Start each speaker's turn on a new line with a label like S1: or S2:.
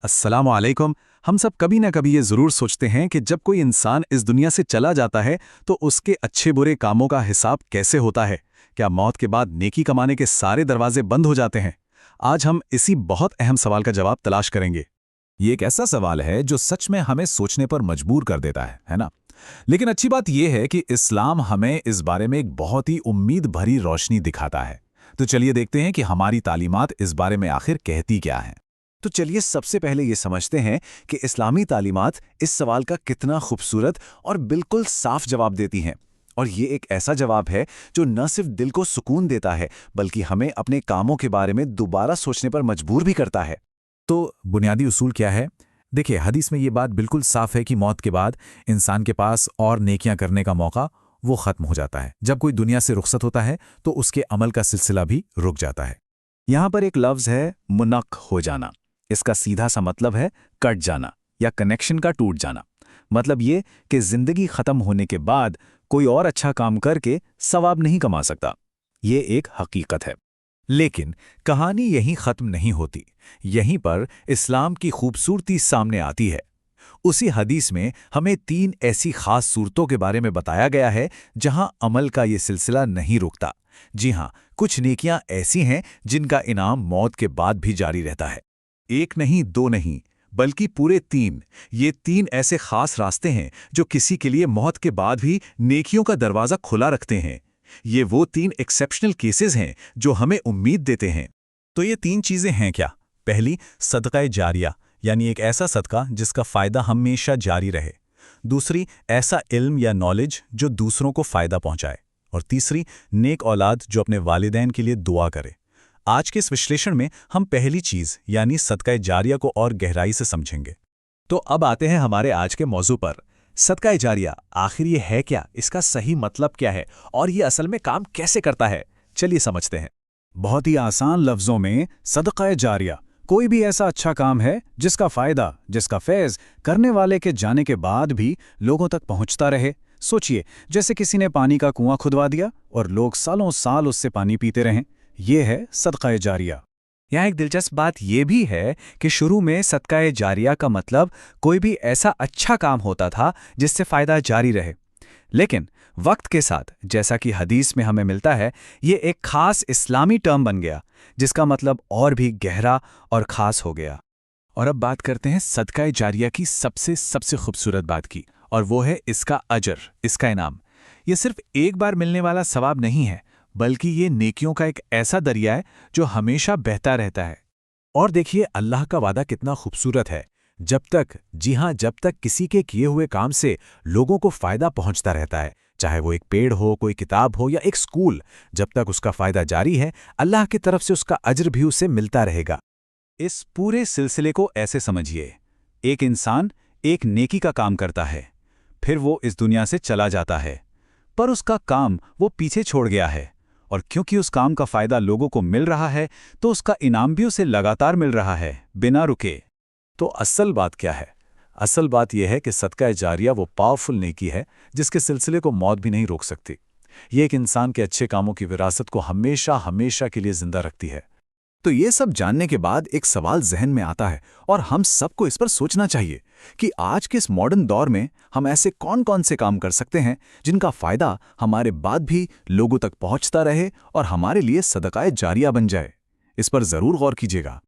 S1: السلام علیکم۔ ہم سب کبھی نہ کبھی یہ ضرور سوچتے ہیں کہ جب کوئی انسان اس دنیا سے چلا جاتا ہے تو اس کے اچھے برے کاموں کا حساب کیسے ہوتا ہے؟ کیا موت کے بعد نیکی کمانے کے سارے دروازے بند ہو جاتے ہیں؟ آج ہم اسی بہت اہم سوال کا جواب تلاش کریں گے۔
S2: یہ ایک ایسا سوال ہے جو سچ میں ہمیں سوچنے پر مجبور کر دیتا ہے نا؟ لیکن اچھی بات یہ ہے کہ اسلام ہمیں اس بارے میں ایک بہت ہی امید بھری روشنی دکھاتا ہے۔ تو چلیے دیکھتے ہیں کہ ہماری تعلیمات اس بارے میں آخر کہتی کیا ہیں۔
S1: تو چلیے سب سے پہلے یہ سمجھتے ہیں کہ اسلامی تعلیمات اس سوال کا کتنا خوبصورت اور بالکل صاف جواب دیتی ہیں، اور یہ ایک ایسا جواب ہے جو نہ صرف دل کو سکون دیتا ہے بلکہ ہمیں اپنے کاموں کے بارے میں دوبارہ سوچنے پر مجبور بھی کرتا ہے۔
S2: تو بنیادی اصول کیا ہے؟ دیکھیں، حدیث میں یہ بات بالکل صاف ہے کہ موت کے بعد انسان کے پاس اور نیکیاں کرنے کا موقع وہ ختم ہو جاتا ہے۔ جب کوئی دنیا سے رخصت ہوتا ہے تو اس کے عمل کا سلسلہ بھی رک جاتا ہے۔
S1: یہاں پر ایک لفظ ہے منق ہو جانا۔ اس کا سیدھا سا مطلب ہے کٹ جانا یا کنیکشن کا ٹوٹ جانا۔ مطلب یہ کہ زندگی ختم ہونے کے بعد کوئی اور اچھا کام کر کے ثواب نہیں کما سکتا۔ یہ ایک حقیقت ہے۔
S2: لیکن کہانی یہیں ختم نہیں ہوتی۔ یہیں پر اسلام کی خوبصورتی سامنے آتی ہے۔ اسی حدیث میں ہمیں 3 ایسی خاص صورتوں کے بارے میں بتایا گیا ہے جہاں عمل کا یہ سلسلہ نہیں رکتا۔ جی ہاں، کچھ نیکیاں ایسی ہیں جن کا انعام موت کے بعد بھی جاری رہتا ہے۔
S1: ایک نہیں، 2 نہیں، بلکہ پورے 3۔ یہ 3 ایسے خاص راستے ہیں جو کسی کے لیے موت کے بعد بھی نیکیوں کا دروازہ کھلا رکھتے ہیں۔ یہ وہ 3 ایکسیپشنل کیسز ہیں جو ہمیں امید دیتے ہیں۔
S2: تو یہ 3 چیزیں ہیں کیا؟ پہلی، صدقہ جاریہ، یعنی ایک ایسا صدقہ جس کا فائدہ ہمیشہ جاری رہے۔ دوسری، ایسا علم یا نالج جو دوسروں کو فائدہ پہنچائے۔ اور تیسری، نیک اولاد جو اپنے والدین کے لیے دعا کرے۔ آج کے اس وشلیشن میں ہم پہلی چیز یعنی صدقہ جاریہ کو اور گہرائی سے سمجھیں گے۔
S1: تو اب آتے ہیں ہمارے آج کے موضوع پر۔ صدقہ جاریہ آخر یہ ہے کیا؟ اس کا صحیح مطلب کیا ہے؟ اور یہ اصل میں کام کیسے کرتا ہے؟ چلیے سمجھتے ہیں۔
S3: بہت ہی آسان لفظوں میں صدقہ جاریہ کوئی بھی ایسا اچھا کام ہے جس کا فائدہ، جس کا فیض کرنے والے کے جانے کے بعد بھی لوگوں تک پہنچتا رہے۔ سوچئے، جیسے کسی نے پانی کا کنواں کھدوا دیا اور لوگ سالوں سال اس سے پانی پیتے رہیں۔ یہ ہے صدقہ جاریہ۔
S1: یہاں ایک دلچسپ بات یہ بھی ہے کہ شروع میں صدقہ جاریہ کا مطلب کوئی بھی ایسا اچھا کام ہوتا تھا جس سے فائدہ جاری رہے، لیکن وقت کے ساتھ، جیسا کہ حدیث میں ہمیں ملتا ہے، یہ ایک خاص اسلامی ٹرم بن گیا جس کا مطلب اور بھی گہرا اور خاص ہو گیا۔ اور اب بات کرتے ہیں صدقہ جاریہ کی سب سے خوبصورت بات کی، اور وہ ہے اس کا اجر، اس کا انعام۔ یہ صرف ایک بار ملنے والا ثواب نہیں ہے، بلکہ یہ نیکیوں کا ایک ایسا دریا ہے جو ہمیشہ بہتا رہتا ہے۔
S2: اور دیکھیے اللہ کا وعدہ کتنا خوبصورت ہے۔ جب تک، جی ہاں، جب تک کسی کے کیے ہوئے کام سے لوگوں کو فائدہ پہنچتا رہتا ہے، چاہے وہ ایک پیڑ ہو، کوئی کتاب ہو یا ایک سکول، جب تک اس کا فائدہ جاری ہے، اللہ کی طرف سے اس کا اجر بھی اسے ملتا رہے گا۔
S1: اس پورے سلسلے کو ایسے سمجھیے، ایک انسان ایک نیکی کا کام کرتا ہے، پھر وہ اس دنیا سے چلا جاتا ہے، پر اس کا کام وہ پیچھے چھوڑ گیا ہے، اور کیونکہ اس کام کا فائدہ لوگوں کو مل رہا ہے تو اس کا انعام بھی اسے لگاتار مل رہا ہے، بنا رکے۔ تو اصل بات کیا ہے؟ اصل بات یہ ہے کہ صدقہ جاریہ وہ پاورفل نیکی ہے جس کے سلسلے کو موت بھی نہیں روک سکتی۔ یہ ایک انسان کے اچھے کاموں کی وراثت کو ہمیشہ کے لیے زندہ رکھتی ہے۔
S3: تو یہ سب جاننے کے بعد ایک سوال ذہن میں آتا ہے، اور ہم سب کو اس پر سوچنا چاہیے کہ آج کے اس ماڈرن دور میں ہم ایسے کون سے کام کر سکتے ہیں جن کا فائدہ ہمارے بعد بھی لوگوں تک پہنچتا رہے اور ہمارے لیے صدقہ جاریہ بن جائے۔ اس پر ضرور غور کیجیے گا۔